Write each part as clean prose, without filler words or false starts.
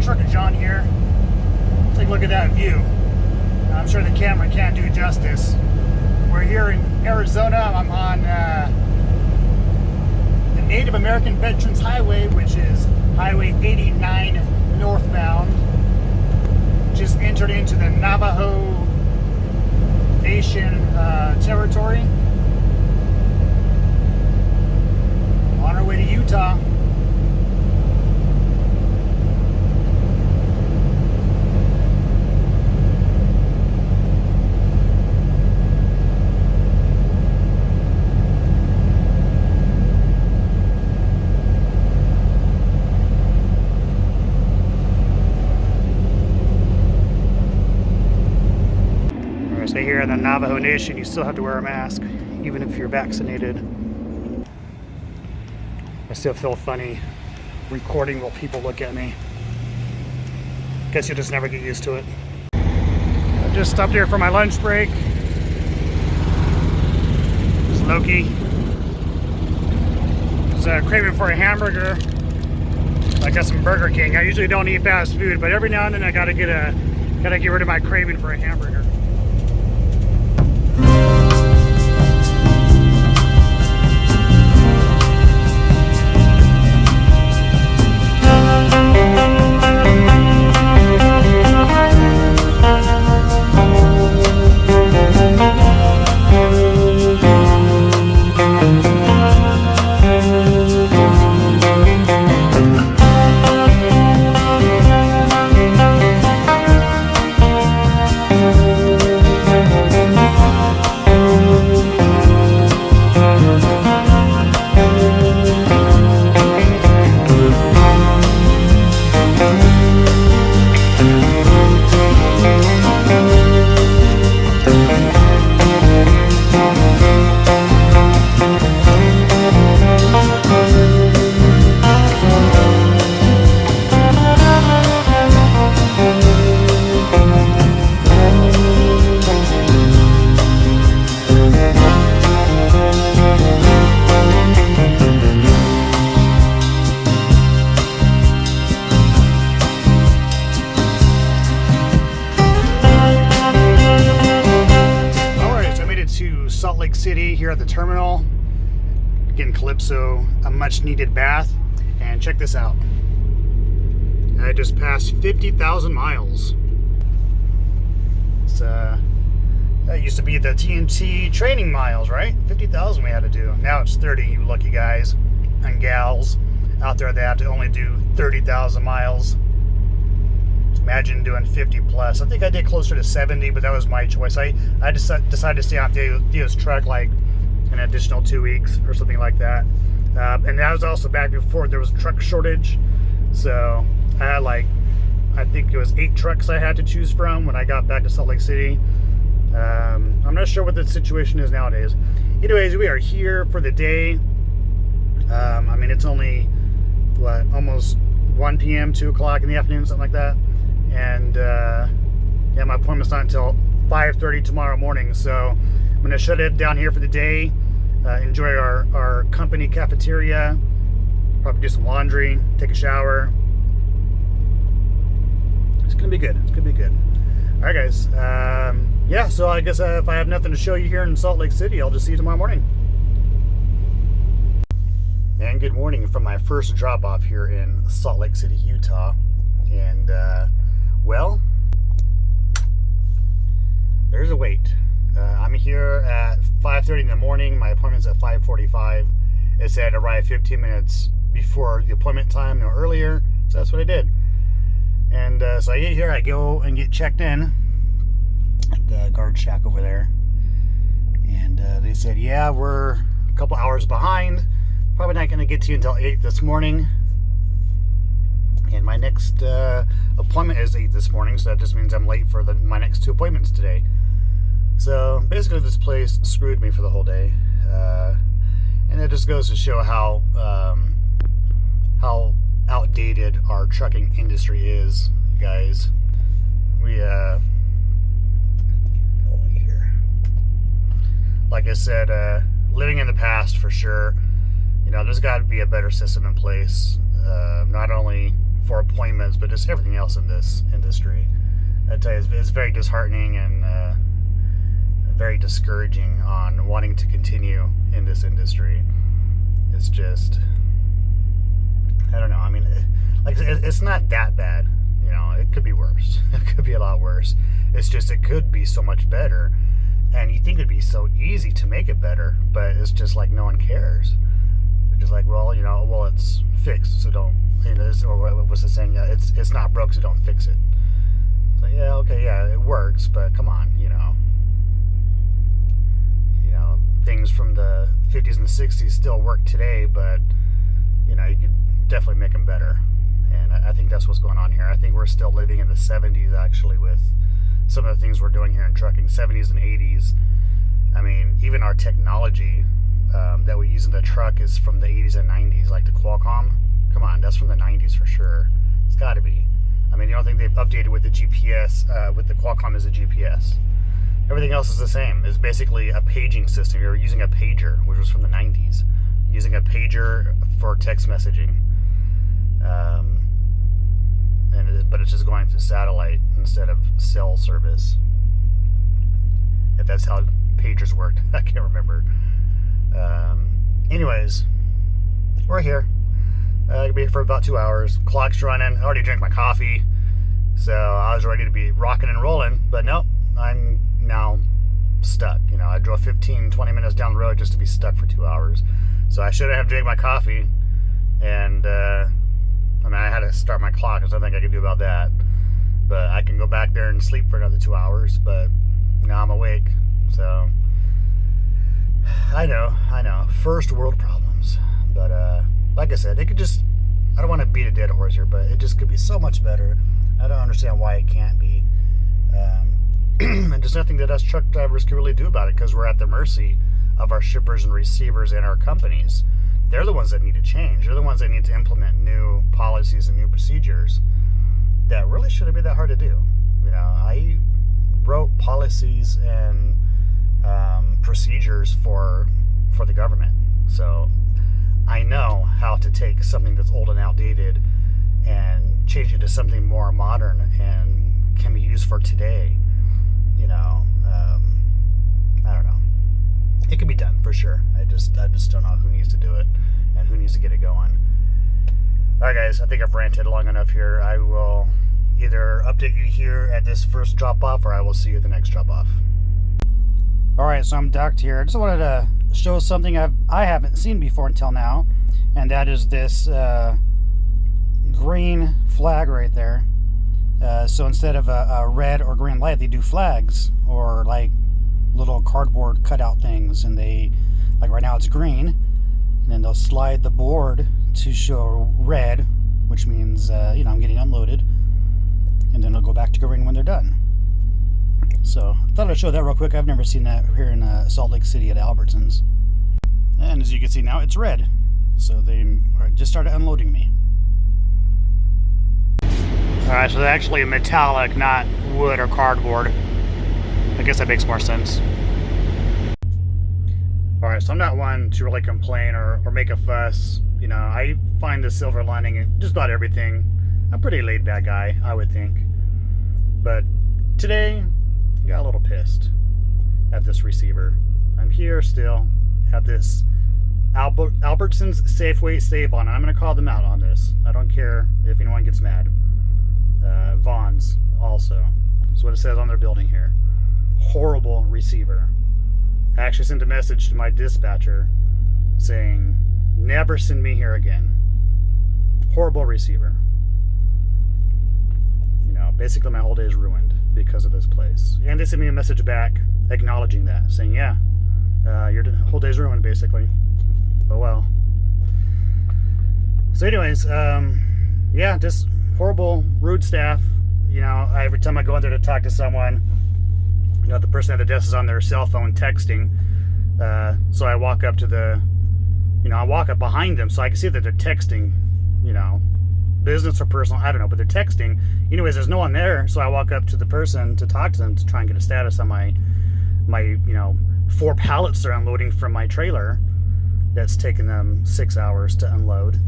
Trucker John here. Take a look at that view. I'm sure the camera can't do justice. We're here in Arizona. I'm on the Native American Veterans Highway, which is Highway 89 northbound. Just entered into the Navajo Nation territory. On our way to Utah. Say here in the Navajo Nation, you still have to wear a mask, even if you're vaccinated. I still feel funny recording while people look at me. Guess you'll just never get used to it. I just stopped here for my lunch break. It's Loki. Just craving for a hamburger. I got some Burger King. I usually don't eat fast food, but every now and then I gotta get rid of my craving for a hamburger. Salt Lake City here at the terminal, getting Calypso a much needed bath. And check this out, I just passed 50,000 miles. That used to be the TNT training miles, right? 50,000 we had to do. Now it's 30, you lucky guys and gals out there that have to only do 30,000 miles. Imagine doing 50 plus. I think I did closer to 70, but that was my choice. I decided to stay on Theo's truck like an additional 2 weeks or something like that. And that was also back before there was a truck shortage. So I had I think it was 8 trucks I had to choose from when I got back to Salt Lake City. I'm not sure what the situation is nowadays. Anyways, we are here for the day. I mean, it's only, almost 1 p.m., 2 o'clock in the afternoon, something like that. And yeah, my appointment's not until 5:30 tomorrow morning, so I'm gonna shut it down here for the day. Enjoy our company cafeteria, probably do some laundry, take a shower. It's gonna be good. It's gonna be good. All right, guys. Yeah, so I guess if I have nothing to show you here in Salt Lake City, I'll just see you tomorrow morning. And good morning from my first drop off here in Salt Lake City, Utah. And well, there's a wait. I'm here at 5:30 in the morning. My appointment's at 5:45. It said arrive 15 minutes before the appointment time, no earlier. So that's what I did. And so I get here, I go and get checked in at the guard shack over there. And they said, yeah, we're a couple hours behind. Probably not going to get to you until 8 this morning. And my next appointment is 8 this morning, so that just means I'm late for my next 2 appointments today. So basically this place screwed me for the whole day. And it just goes to show how outdated our trucking industry is, guys. Like I said, living in the past for sure. You know, there's got to be a better system in place, not only for appointments, but just everything else in this industry, I tell you, it's very disheartening and very discouraging on wanting to continue in this industry. It's just, I don't know. I mean, it's not that bad. You know, it could be worse. It could be a lot worse. It's just, it could be so much better. And you think it'd be so easy to make it better, but it's just like no one cares. They're just like, well, you know, well, it's fixed, so don't, you know, or what was the saying? Yeah, it's not broke, so don't fix it. So yeah, okay, yeah, it works, but come on, you know, things from the 50s and 60s still work today, but you know, you could definitely make them better. And I think that's what's going on here. I think we're still living in the 70s actually with some of the things we're doing here in trucking, 70s and 80s. I mean, even our technology that we use in the truck is from the 80s and 90s, like the Qualcomm. Come on, that's from the 90s for sure. It's got to be. I mean, you don't think they've updated with the GPS, with the Qualcomm as a GPS. Everything else is the same. It's basically a paging system. You're using a pager, which was from the 90s. Using a pager for text messaging. But it's just going through satellite instead of cell service. If that's how pagers worked. I can't remember. Anyways, we're here. Gonna be here for about 2 hours. Clock's running. I already drank my coffee. So I was ready to be rocking and rolling. But nope, I'm now stuck. You know, I drove 15-20 minutes down the road just to be stuck for 2 hours. So I should have drank my coffee. And I mean, I had to start my clock. There's nothing I can do about that. But I can go back there and sleep for another 2 hours. But now I'm awake. So I know. First world problems. But like I said, it could just, I don't want to beat a dead horse here, but it just could be so much better. I don't understand why it can't be. And there's nothing that us truck drivers can really do about it, because we're at the mercy of our shippers and receivers and our companies. They're the ones that need to change. They're the ones that need to implement new policies and new procedures that really shouldn't be that hard to do. You know, I wrote policies and procedures for the government. So I know how to take something that's old and outdated and change it to something more modern and can be used for today. You know, I don't know. It can be done for sure. I just don't know who needs to do it and who needs to get it going. All right, guys, I think I've ranted long enough here. I will either update you here at this first drop off, or I will see you at the next drop off. All right, so I'm docked here. I just wanted to show something I haven't seen before until now, and that is this green flag right there. So instead of a red or green light, they do flags, or like little cardboard cutout things, and they, like right now it's green, and then they'll slide the board to show red, which means you know, I'm getting unloaded, and then it'll go back to green when they're done. So I thought I'd show that real quick. I've never seen that here in Salt Lake City at Albertsons. And as you can see now, it's red. So they just started unloading me. Alright, so they're actually metallic, not wood or cardboard. I guess that makes more sense. Alright, so I'm not one to really complain or make a fuss. You know, I find the silver lining in just about everything. I'm a pretty laid back guy, I would think. But today, I got a little pissed at this receiver. I'm here still at this Albertsons Safeway Save-On. I'm going to call them out on this. I don't care if anyone gets mad. Vons also. That's what it says on their building here. Horrible receiver. I actually sent a message to my dispatcher saying, never send me here again. Horrible receiver. You know, basically my whole day is ruined because of this place. And they sent me a message back acknowledging that, saying, yeah, your whole day's ruined, basically. Oh well. So anyways, yeah, just horrible, rude staff. You know, every time I go in there to talk to someone, you know, the person at the desk is on their cell phone texting. So I walk up to I walk up behind them so I can see that they're texting, you know, business or personal, I don't know, but they're texting. Anyways, there's no one there, so I walk up to the person to talk to them to try and get a status on my you know, 4 pallets they're unloading from my trailer that's taken them 6 hours to unload.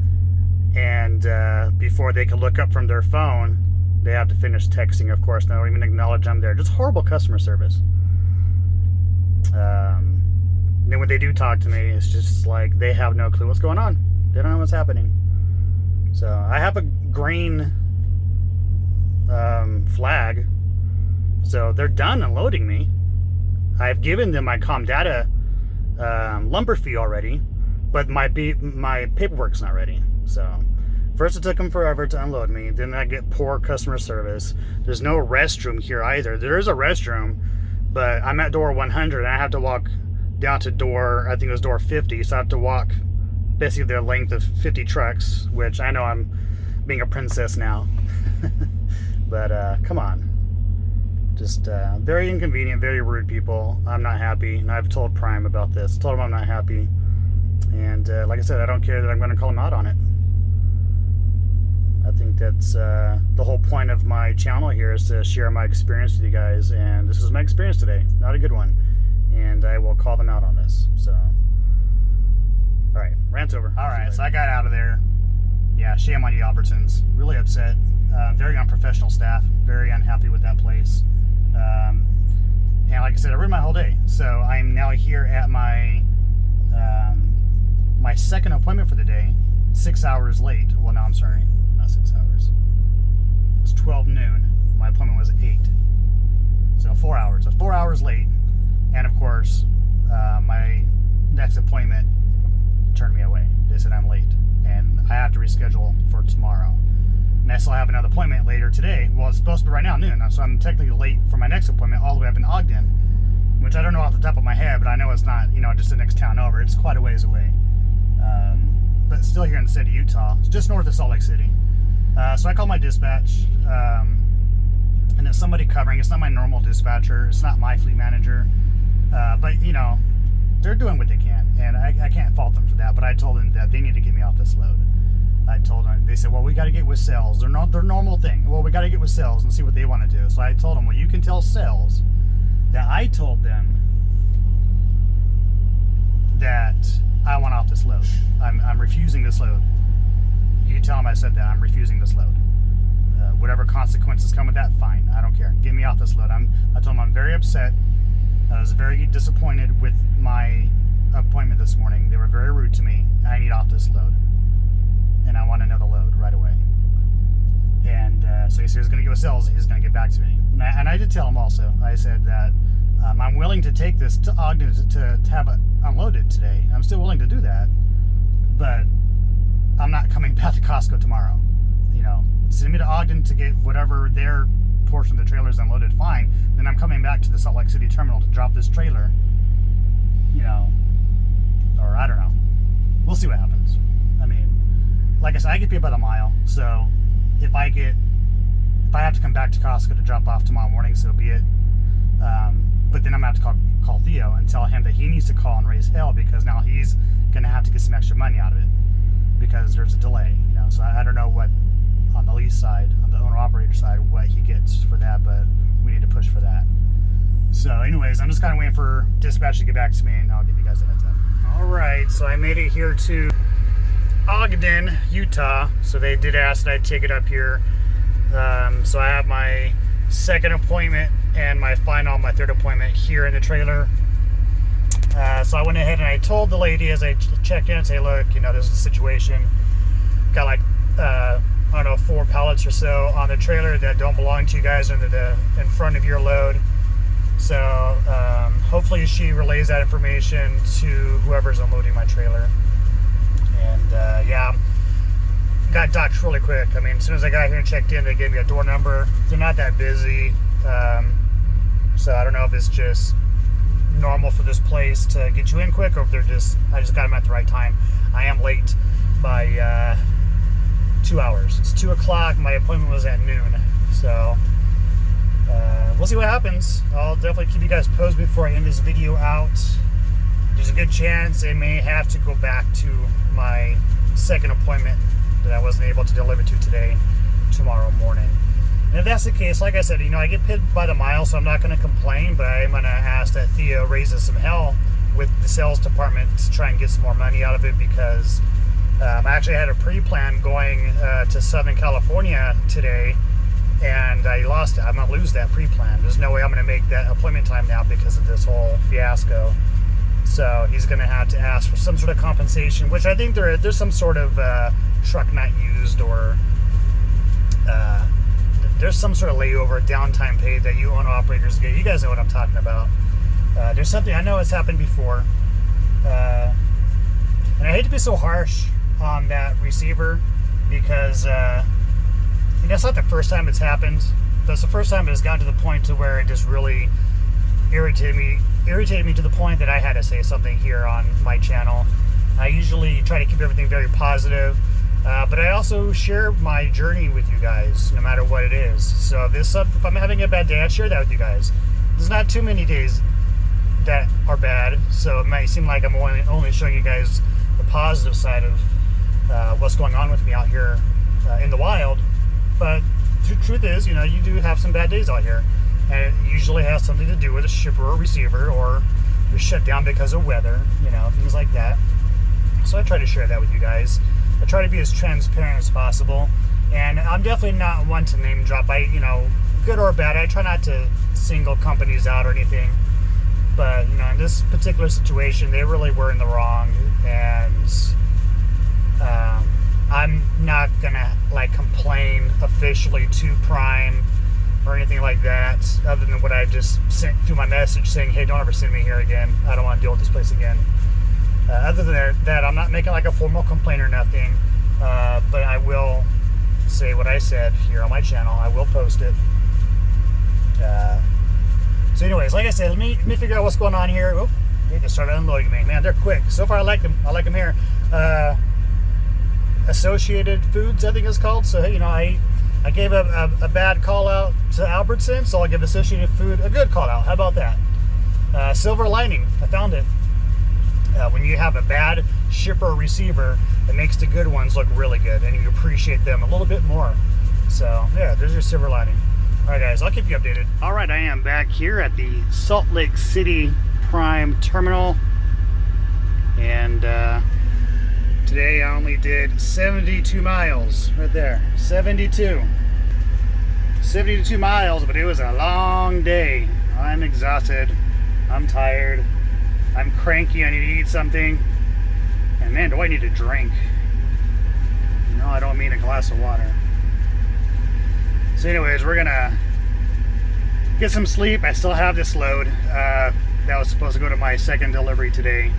And before they can look up from their phone, they have to finish texting, of course. They don't even acknowledge I'm there. Just horrible customer service. Then when they do talk to me, it's just like they have no clue what's going on. They don't know what's happening. So I have a green flag. So they're done unloading me. I've given them my Comdata lumber fee already, but my paperwork's not ready. So first it took them forever to unload me. Then I get poor customer service. There's no restroom here either. There is a restroom, but I'm at door 100 and I have to walk down to door, I think it was door 50. So I have to walk basically the length of 50 trucks, which I know I'm being a princess now. But come on. Just very inconvenient, very rude people. I'm not happy, and I've told Prime about this. Told him I'm not happy, and like I said, I don't care that I'm going to call him out on it. I think that's the whole point of my channel here, is to share my experience with you guys, and this is my experience today. Not a good one, and I will call them out on this. So, all right, rant's over. All right, so I got out of there. Yeah, shame on you, Albertsons. Really upset. Very unprofessional staff. Very unhappy with that place. And like I said, I ruined my whole day. So I'm now here at my my second appointment for the day. 6 hours late. Well, no, I'm sorry, not 6 hours. It's 12 noon. My appointment was 8. So 4 hours. So 4 hours late. And of course, my next appointment turned me away. They said I'm late, and I have to reschedule for tomorrow. And I still have another appointment later today. Well, it's supposed to be right now, noon. So I'm technically late for my next appointment all the way up in Ogden, which I don't know off the top of my head, but I know it's not, just the next town over. It's quite a ways away. But still here in the state of Utah. It's just north of Salt Lake City. So I called my dispatch, and it's somebody covering. It's not my normal dispatcher. It's not my fleet manager. But, they're doing what they can, and I can't fault them for that. But I told them that they need to get me off this load. I told them, they said, well, we got to get with sales. They're not their normal thing. Well, we got to get with sales and see what they want to do. So I told them, well, you can tell sales that I told them that I want off this load. I'm refusing this load. You can tell them I said that. I'm refusing this load. Whatever consequences come with that, fine. I don't care. Get me off this load. I told them I'm very upset. I was very disappointed with my appointment this morning. They were very rude to me. I need off this load. And I want another load right away. And so he said he's going to give us sales. He's going to get back to me. And I did tell him also. I said that I'm willing to take this to Ogden to have it unloaded today. I'm still willing to do that. But I'm not coming back to Costco tomorrow. Send me to Ogden to get whatever their portion of the trailer is unloaded, fine. Then I'm coming back to the Salt Lake City terminal to drop this trailer. Or I don't know. We'll see what happens. I mean, like I said, I get paid by the mile, so if I have to come back to Costco to drop off tomorrow morning, so be it. But then I'm gonna have to call Theo and tell him that he needs to call and raise hell, because now he's gonna have to get some extra money out of it because there's a delay. So I don't know what on the lease side, on the owner-operator side, what he gets for that, but we need to push for that. So anyways, I'm just kind of waiting for dispatch to get back to me, and I'll give you guys a heads up. All right, so I made it here to Ogden, Utah. So they did ask that I take it up here. So I have my second appointment and my third appointment here in the trailer. So I went ahead and I told the lady as I checked in and say, look, this is the situation. Got like, I don't know, 4 pallets or so on the trailer that don't belong to you guys in front of your load. So hopefully she relays that information to whoever's unloading my trailer. And yeah, got docked really quick. I mean, as soon as I got here and checked in, they gave me a door number. They're not that busy. So I don't know if it's just normal for this place to get you in quick, or if I just got them at the right time. I am late by 2 hours. It's 2 o'clock. My appointment was at noon. So we'll see what happens. I'll definitely keep you guys posted before I end this video out. There's a good chance I may have to go back to my second appointment that I wasn't able to deliver to today, tomorrow morning. And if that's the case, like I said, I get paid by the mile, so I'm not going to complain, but I'm going to ask that Theo raises some hell with the sales department to try and get some more money out of it, because I actually had a pre-plan going to Southern California today, and I lost it. I'm going to lose that pre-plan. There's no way I'm going to make that appointment time now because of this whole fiasco. So he's going to have to ask for some sort of compensation, which I think there's some sort of truck not used, or there's some sort of layover downtime pay that you owner-operators get. You guys know what I'm talking about. There's something I know has happened before. And I hate to be so harsh on that receiver, because it's not the first time it's happened, but it's the first time it's gotten to the point to where it just really irritated me to the point that I had to say something here on my channel. I usually try to keep everything very positive, but I also share my journey with you guys, no matter what it is. So if I'm having a bad day, I share that with you guys. There's not too many days that are bad, so it might seem like I'm only showing you guys the positive side of what's going on with me out here in the wild. But the truth is, you do have some bad days out here, and it usually has something to do with a shipper or receiver, or you're shut down because of weather, things like that. So I try to share that with you guys. I try to be as transparent as possible, and I'm definitely not one to name drop. Good or bad, I try not to single companies out or anything. But in this particular situation, they really were in the wrong, and I'm not gonna complain officially to Prime or anything like that, other than what I just sent through my message saying, hey, don't ever send me here again. I don't want to deal with this place again. Other than that, I'm not making a formal complaint or nothing, but I will say what I said here on my channel. I will post it. So anyways, like I said, let me figure out what's going on here. Oh, they just started unloading me. Man, they're quick. So far, I like them. I like them here. Associated Foods, I think it's called. So, hey, I gave a bad call out to Albertson, so I'll give Associated Food a good call out. How about that? Silver lining. I found it. When you have a bad shipper or receiver, it makes the good ones look really good, and you appreciate them a little bit more. So, yeah, there's your silver lining. All right, guys, I'll keep you updated. All right, I am back here at the Salt Lake City Prime Terminal, and today I only did 72 miles right there. 72 miles, but it was a long day. I'm exhausted. I'm tired. I'm cranky. I need to eat something. And man, do I need a drink. No, I don't mean a glass of water. So anyways, we're gonna get some sleep. I still have this load that was supposed to go to my second delivery today.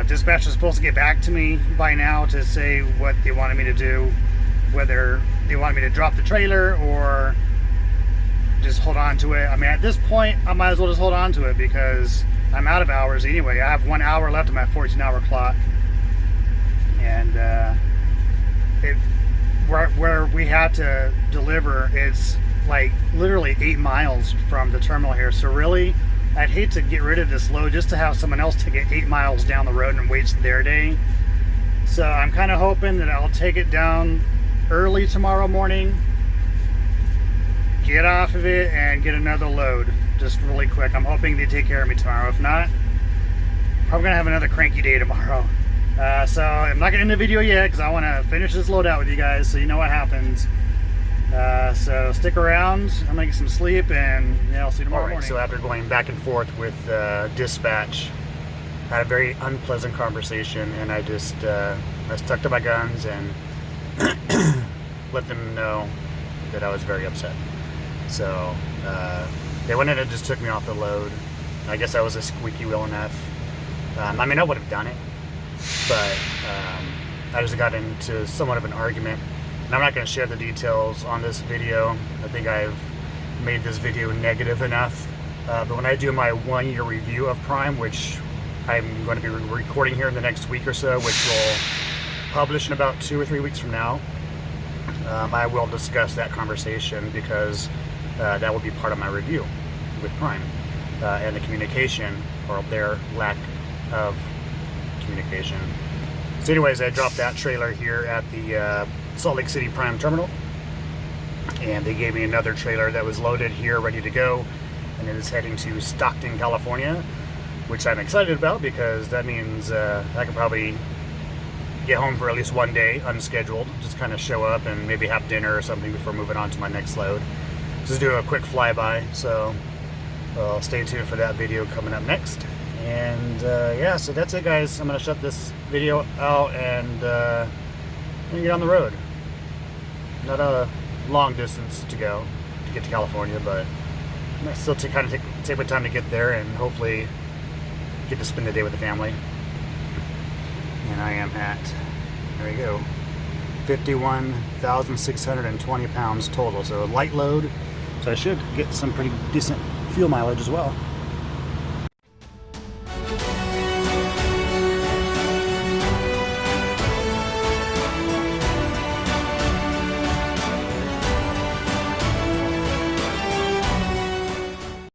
Dispatch was supposed to get back to me by now to say what they wanted me to do, whether they wanted me to drop the trailer or just hold on to it. I mean, at this point, I might as well just hold on to it because I'm out of hours anyway. I have 1 hour left on my 14-hour clock, and where we had to deliver, it's literally 8 miles from the terminal here. So really, I'd hate to get rid of this load just to have someone else take it 8 miles down the road and waste their day. So I'm kind of hoping that I'll take it down early tomorrow morning, get off of it, and get another load just really quick. I'm hoping they take care of me tomorrow. If not, probably gonna have another cranky day tomorrow. So I'm not gonna end the video yet because I want to finish this load out with you guys so you know what happens. So stick around. I'm gonna get some sleep, and I'll see you tomorrow morning. So after going back and forth with dispatch, I had a very unpleasant conversation, and I just I stuck to my guns and let them know that I was very upset. So they went in and just took me off the load. I guess I was a squeaky wheel enough. I mean, I would have done it, but I just got into somewhat of an argument. And I'm not going to share the details on this video. I think I've made this video negative enough. But when I do my 1-year review of Prime, which I'm going to be recording here in the next week or so, which will publish in about 2 or 3 weeks from now, I will discuss that conversation because that will be part of my review with Prime and the communication, or their lack of communication. So anyways, I dropped that trailer here at the Salt Lake City Prime Terminal, and they gave me another trailer that was loaded here, ready to go, and it is heading to Stockton, California, which I'm excited about because that means I can probably get home for at least one day unscheduled. Just kind of show up and maybe have dinner or something before moving on to my next load. Just do a quick flyby. So stay tuned for that video coming up next. And yeah, so that's it, guys. I'm gonna shut this video out and get on the road. Not a long distance to go to get to California, but I still kind of take my time to get there and hopefully get to spend the day with the family. And I am at, there we go, 51,620 pounds total. So a light load, so I should get some pretty decent fuel mileage as well.